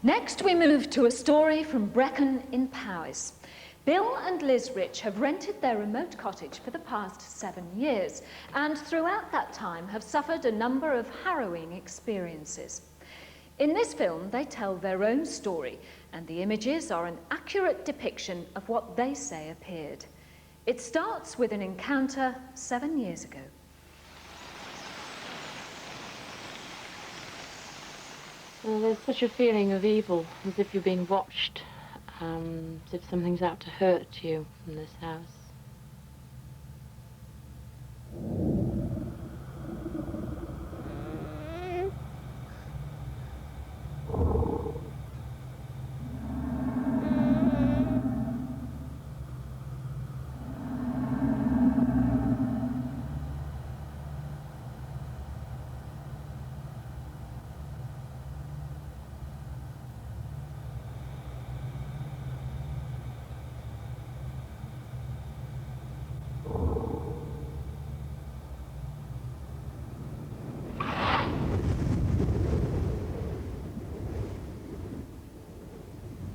Next, we move to a story from Brecon in Powys. Bill and Liz Rich have rented their remote cottage for the past 7 years, and throughout that time have suffered a number of harrowing experiences. In this film, they tell their own story, and the images are an accurate depiction of what they say appeared. It starts with an encounter 7 years ago. Well, there's such a feeling of evil, as if you're being watched, as if something's out to hurt you in this house.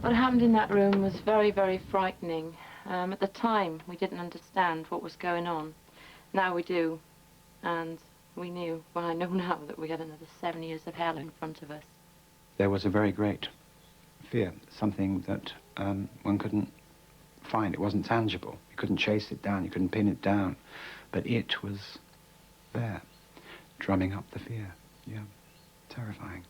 What happened in that room was very, very frightening. At the time, we didn't understand what was going on. Now we do. And we knew, well, I know now that we had another 7 years of hell in front of us. There was a very great fear, something that one couldn't find. It wasn't tangible. You couldn't chase it down, you couldn't pin it down. But it was there, drumming up the fear. Yeah, terrifying.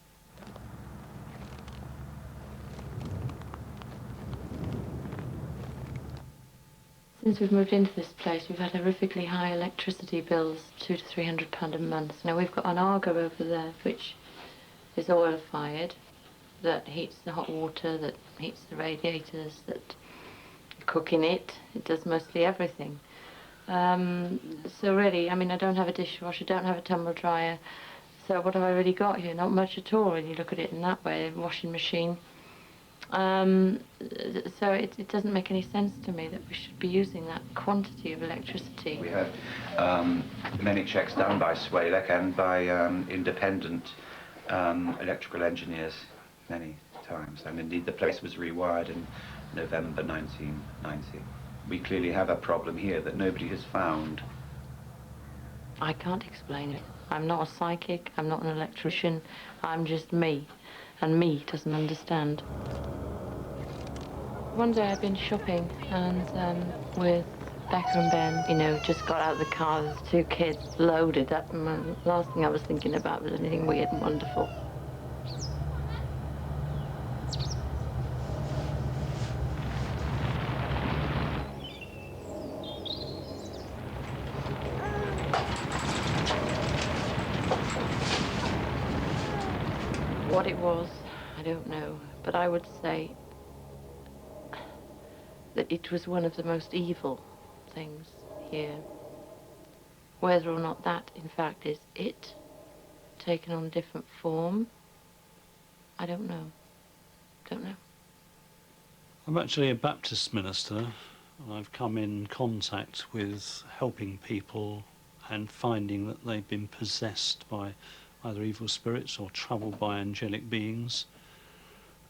Since we've moved into this place, we've had horrifically high electricity bills, £200 to £300 a month. Now, we've got an Argo over there, which is oil-fired, that heats the hot water, that heats the radiators, that cook in it. It does mostly everything. So really, I mean, I don't have a dishwasher, don't have a tumble dryer. So what have I really got here? Not much at all when you look at it in that way. A washing machine. So it doesn't make any sense to me that we should be using that quantity of electricity. We had many checks done by Swalek and by independent electrical engineers many times, and indeed the place was rewired in November 1990. We clearly have a problem here that nobody has found. I can't explain it. I'm not a psychic, I'm not an electrician, I'm just me, and me doesn't understand. One day I've been shopping and with Becca and Ben, you know, just got out of the car, there's 2 kids loaded up, and the last thing I was thinking about was anything weird and wonderful. What it was, I don't know, but I would say that it was one of the most evil things here. Whether or not that, in fact, is it, taken on a different form, I don't know. Don't know. I'm actually a Baptist minister, and I've come in contact with helping people and finding that they've been possessed by either evil spirits or troubled by angelic beings.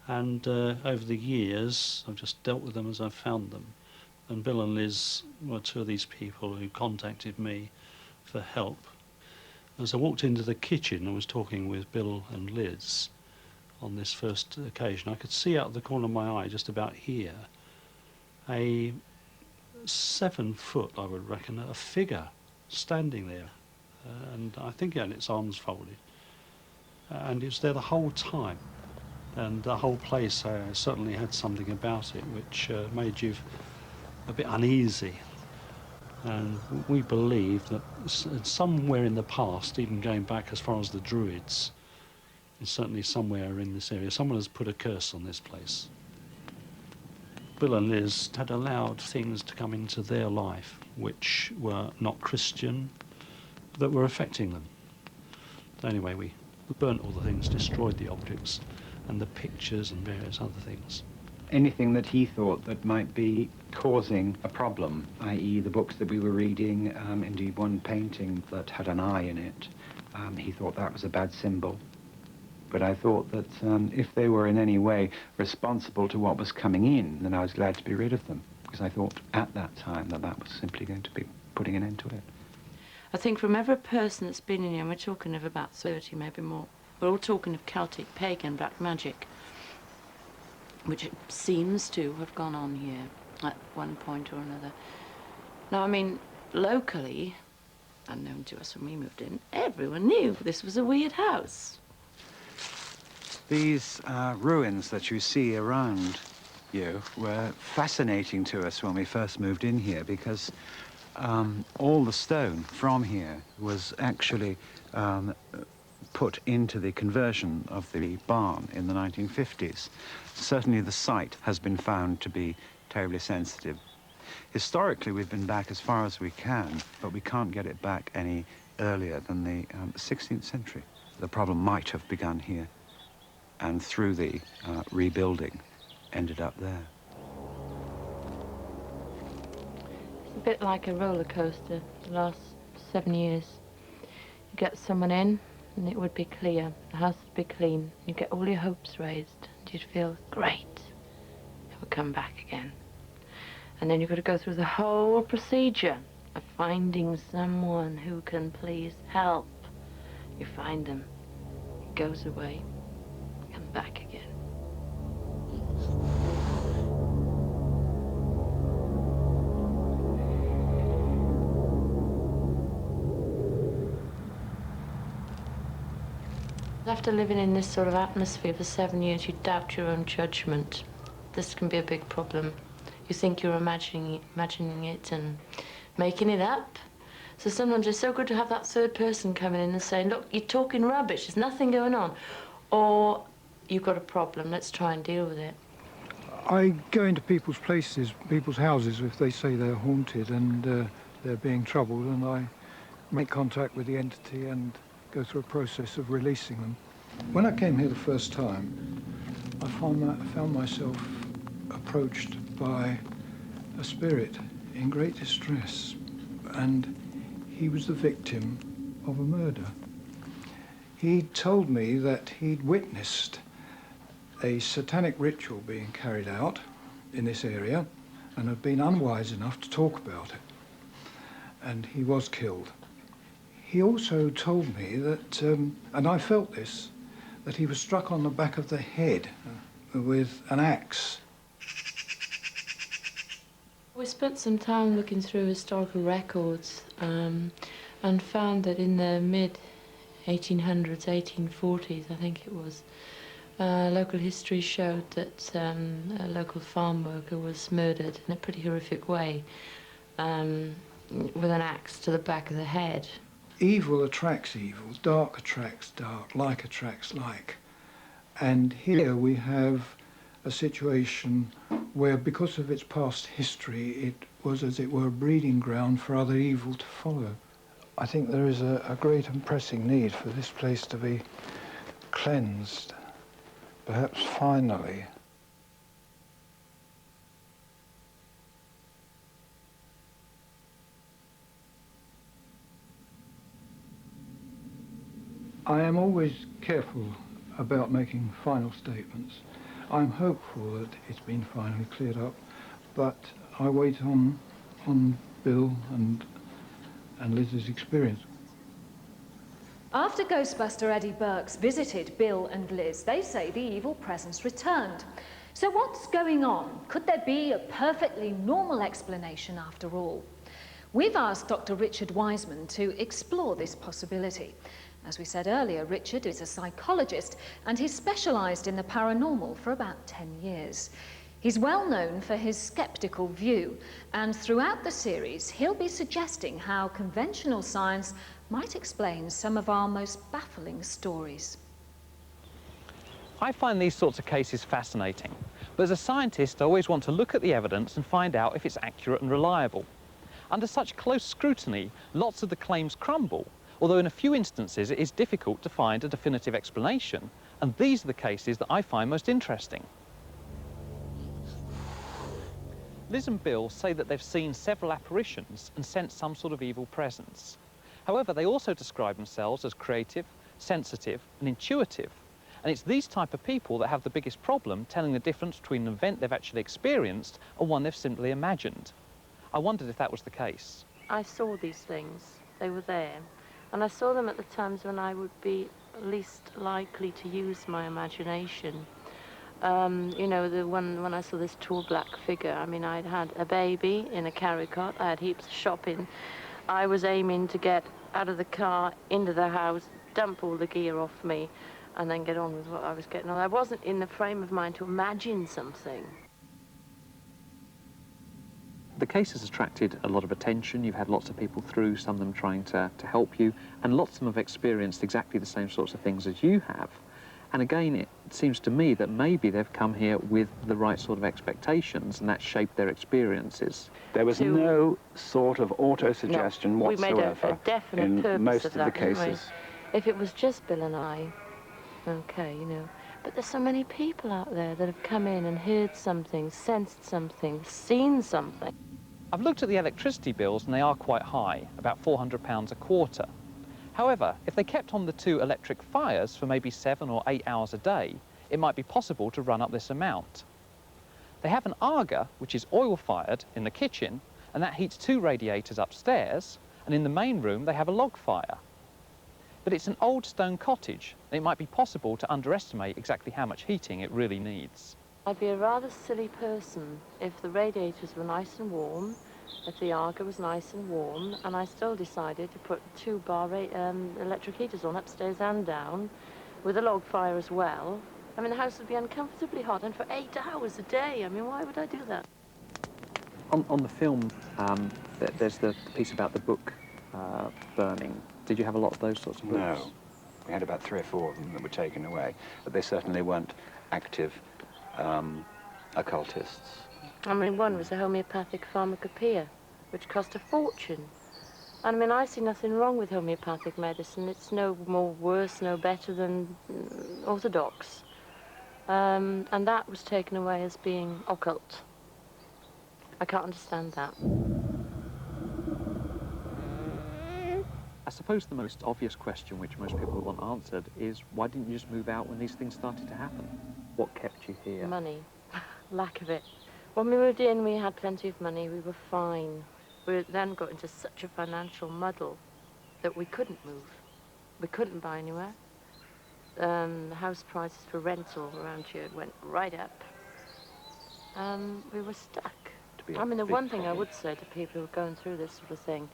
And over the years, I've just dealt with them as I've found them. And Bill and Liz were 2 of these people who contacted me for help. As I walked into the kitchen, I was talking with Bill and Liz on this first occasion. I could see out of the corner of my eye, just about here, a 7 foot, I would reckon, a figure standing there. And I think it had its arms folded. And it was there the whole time. And the whole place certainly had something about it which made you a bit uneasy. And we believe that somewhere in the past, even going back as far as the Druids, and certainly somewhere in this area, someone has put a curse on this place. Bill and Liz had allowed things to come into their life which were not Christian, that were affecting them. Anyway, we burnt all the things, destroyed the objects and the pictures and various other things. Anything that he thought that might be causing a problem, i.e. the books that we were reading, indeed one painting that had an eye in it, he thought that was a bad symbol. But I thought that if they were in any way responsible to what was coming in, then I was glad to be rid of them, because I thought at that time that that was simply going to be putting an end to it. I think from every person that's been in here, and we're talking of about 30, maybe more, we're all talking of Celtic pagan black magic, which seems to have gone on here at one point or another. Now, I mean, locally, unknown to us when we moved in, everyone knew this was a weird house. These ruins that you see around you were fascinating to us when we first moved in here, because all the stone from here was actually put into the conversion of the barn in the 1950s. Certainly the site has been found to be terribly sensitive. Historically, we've been back as far as we can, but we can't get it back any earlier than the 16th century. The problem might have begun here, and through the rebuilding, ended up there. It's a bit like a roller coaster the last 7 years. You get someone in, and it would be clear. The house would be clean. You'd get all your hopes raised, and you'd feel great. It would come back again. And then you've got to go through the whole procedure of finding someone who can please help. You find them. It goes away. Come back again. After living in this sort of atmosphere for 7 years, you doubt your own judgment. This can be a big problem. You think you're imagining it and making it up. So sometimes it's so good to have that third person coming in and saying, look, you're talking rubbish, there's nothing going on. Or, you've got a problem, let's try and deal with it. I go into people's places, people's houses, if they say they're haunted and they're being troubled, and I make contact with the entity and go through a process of releasing them. When I came here the first time, I found myself approached by a spirit in great distress, and he was the victim of a murder. He told me that he'd witnessed a satanic ritual being carried out in this area and had been unwise enough to talk about it, and he was killed. He also told me that, and I felt this, that he was struck on the back of the head with an axe. We spent some time looking through historical records and found that in the mid-1800s, 1840s, I think it was, local history showed that a local farm worker was murdered in a pretty horrific way with an axe to the back of the head. Evil attracts evil, dark attracts dark, like attracts like. And here we have a situation where, because of its past history, it was, as it were, a breeding ground for other evil to follow. I think there is a great and pressing need for this place to be cleansed, perhaps finally. I am always careful about making final statements. I'm hopeful that it's been finally cleared up, but I wait on Bill and Liz's experience. After Ghostbuster Eddie Burks visited Bill and Liz, they say the evil presence returned. So what's going on? Could there be a perfectly normal explanation after all? We've asked Dr. Richard Wiseman to explore this possibility. As we said earlier, Richard is a psychologist and he's specialised in the paranormal for about 10 years. He's well known for his sceptical view, and throughout the series he'll be suggesting how conventional science might explain some of our most baffling stories. I find these sorts of cases fascinating, but as a scientist I always want to look at the evidence and find out if it's accurate and reliable. Under such close scrutiny, lots of the claims crumble, although in a few instances it is difficult to find a definitive explanation, and these are the cases that I find most interesting. Liz and Bill say that they've seen several apparitions and sensed some sort of evil presence. However, they also describe themselves as creative, sensitive and intuitive, And it's these type of people that have the biggest problem telling the difference between an event they've actually experienced and one they've simply imagined. I wondered if that was the case. I saw these things. They were there. And I saw them at the times when I would be least likely to use my imagination. You know, the one when I saw this tall black figure, I mean, I'd had a baby in a carry cot, I had heaps of shopping. I was aiming to get out of the car, into the house, dump all the gear off me, and then get on with what I was getting on. I wasn't in the frame of mind to imagine something. The case has attracted a lot of attention. You've had lots of people through, some of them trying to help you, and lots of them have experienced exactly the same sorts of things as you have. And again, it seems to me that maybe they've come here with the right sort of expectations, and that shaped their experiences. There was no sort of auto-suggestion whatsoever we made a definite in purpose most of of the that, didn't we? cases. If it was just Bill and I, okay, you know. But there's so many people out there that have come in and heard something, sensed something, seen something. I've looked at the electricity bills and they are quite high, about £400 a quarter. However, if they kept on the 2 electric fires for maybe 7 or 8 hours a day, it might be possible to run up this amount. They have an Aga, which is oil-fired, in the kitchen, and that heats 2 radiators upstairs, and in the main room they have a log fire. But it's an old stone cottage, and it might be possible to underestimate exactly how much heating it really needs. I'd be a rather silly person if the radiators were nice and warm, if the Aga was nice and warm, and I still decided to put 2 electric heaters on upstairs and down, with a log fire as well. I mean, the house would be uncomfortably hot, and for 8 hours a day. I mean, why would I do that? On the film, there's the piece about the book burning. Did you have a lot of those sorts of books? No. We had about 3 or 4 of them that were taken away, but they certainly weren't active occultists. I mean, one was a homeopathic pharmacopoeia, which cost a fortune. And I mean, I see nothing wrong with homeopathic medicine. It's no more worse, no better than orthodox. And that was taken away as being occult. I can't understand that. I suppose the most obvious question which most people want answered is, why didn't you just move out when these things started to happen? What kept you here? Money. Lack of it. When we moved in, we had plenty of money. We were fine. We then got into such a financial muddle that we couldn't move. We couldn't buy anywhere. House prices for rental around here went right up. We were stuck. I mean, the one thing I would say to people who are going through this sort of thing,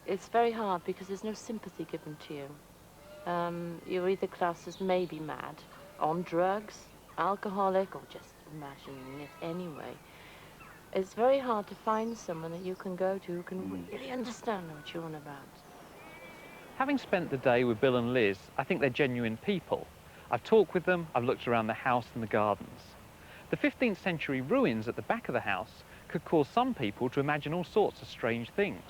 it's very hard because there's no sympathy given to you. You're either classed as maybe mad, on drugs, alcoholic, or just imagining it anyway. It's very hard to find someone that you can go to who can really understand what you're on about. Having spent the day with Bill and Liz, I think they're genuine people. I've talked with them, I've looked around the house and the gardens. The 15th century ruins at the back of the house could cause some people to imagine all sorts of strange things.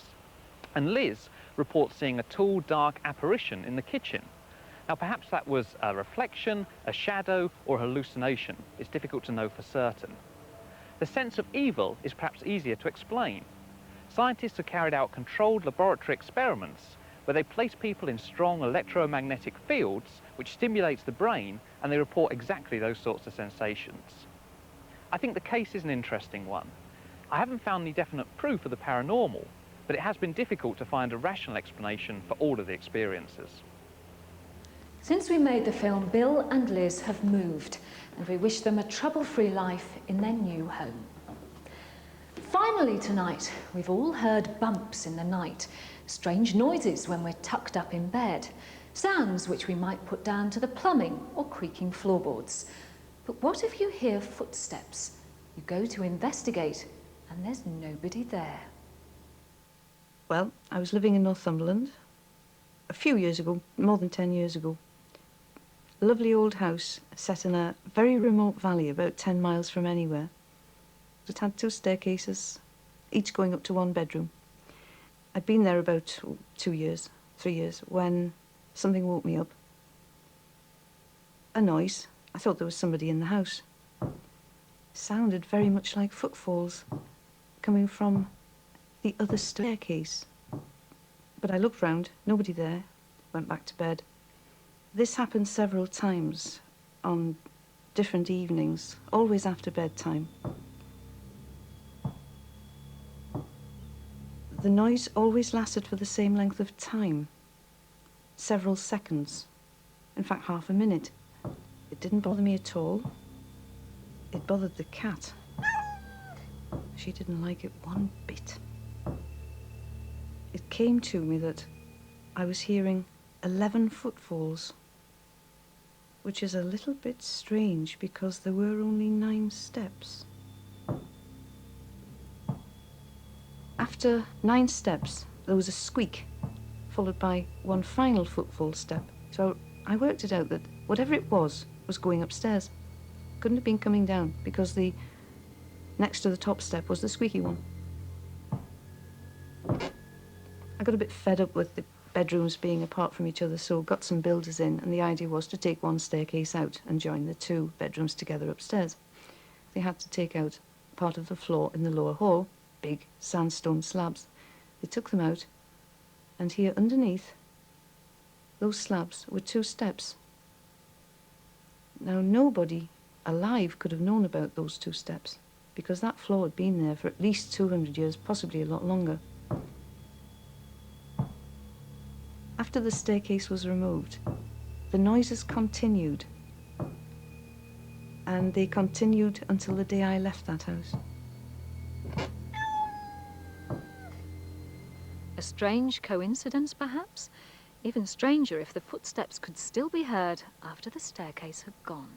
And Liz reports seeing a tall, dark apparition in the kitchen. Now, perhaps that was a reflection, a shadow, or a hallucination. It's difficult to know for certain. The sense of evil is perhaps easier to explain. Scientists have carried out controlled laboratory experiments where they place people in strong electromagnetic fields which stimulates the brain, and they report exactly those sorts of sensations. I think the case is an interesting one. I haven't found any definite proof of the paranormal, but it has been difficult to find a rational explanation for all of the experiences. Since we made the film, Bill and Liz have moved, and we wish them a trouble-free life in their new home. Finally tonight, we've all heard bumps in the night, strange noises when we're tucked up in bed, sounds which we might put down to the plumbing or creaking floorboards. But what if you hear footsteps? You go to investigate, and there's nobody there. Well, I was living in Northumberland a few years ago, more than 10 years ago. A lovely old house set in a very remote valley about 10 miles from anywhere. It had 2 staircases, each going up to 1 bedroom. I'd been there about 2 years, 3 years, when something woke me up. A noise. I thought there was somebody in the house. Sounded very much like footfalls coming from the other staircase. But I looked round, nobody there, went back to bed. This happened several times on different evenings, always after bedtime. The noise always lasted for the same length of time, several seconds, in fact half a minute. It didn't bother me at all. It bothered the cat. She didn't like it one bit. It came to me that I was hearing 11 footfalls, which is a little bit strange because there were only 9 steps. After 9 steps, there was a squeak, followed by one final footfall step. So I worked it out that whatever it was going upstairs. Couldn't have been coming down because the next to the top step was the squeaky one. I got a bit fed up with the bedrooms being apart from each other, so got some builders in, and the idea was to take one staircase out and join the 2 bedrooms together upstairs. They had to take out part of the floor in the lower hall, big sandstone slabs. They took them out, and here underneath those slabs were 2 steps. Now nobody alive could have known about those 2 steps because that floor had been there for at least 200 years, possibly a lot longer. After the staircase was removed, the noises continued, and they continued until the day I left that house. A strange coincidence, perhaps? Even stranger if the footsteps could still be heard after the staircase had gone.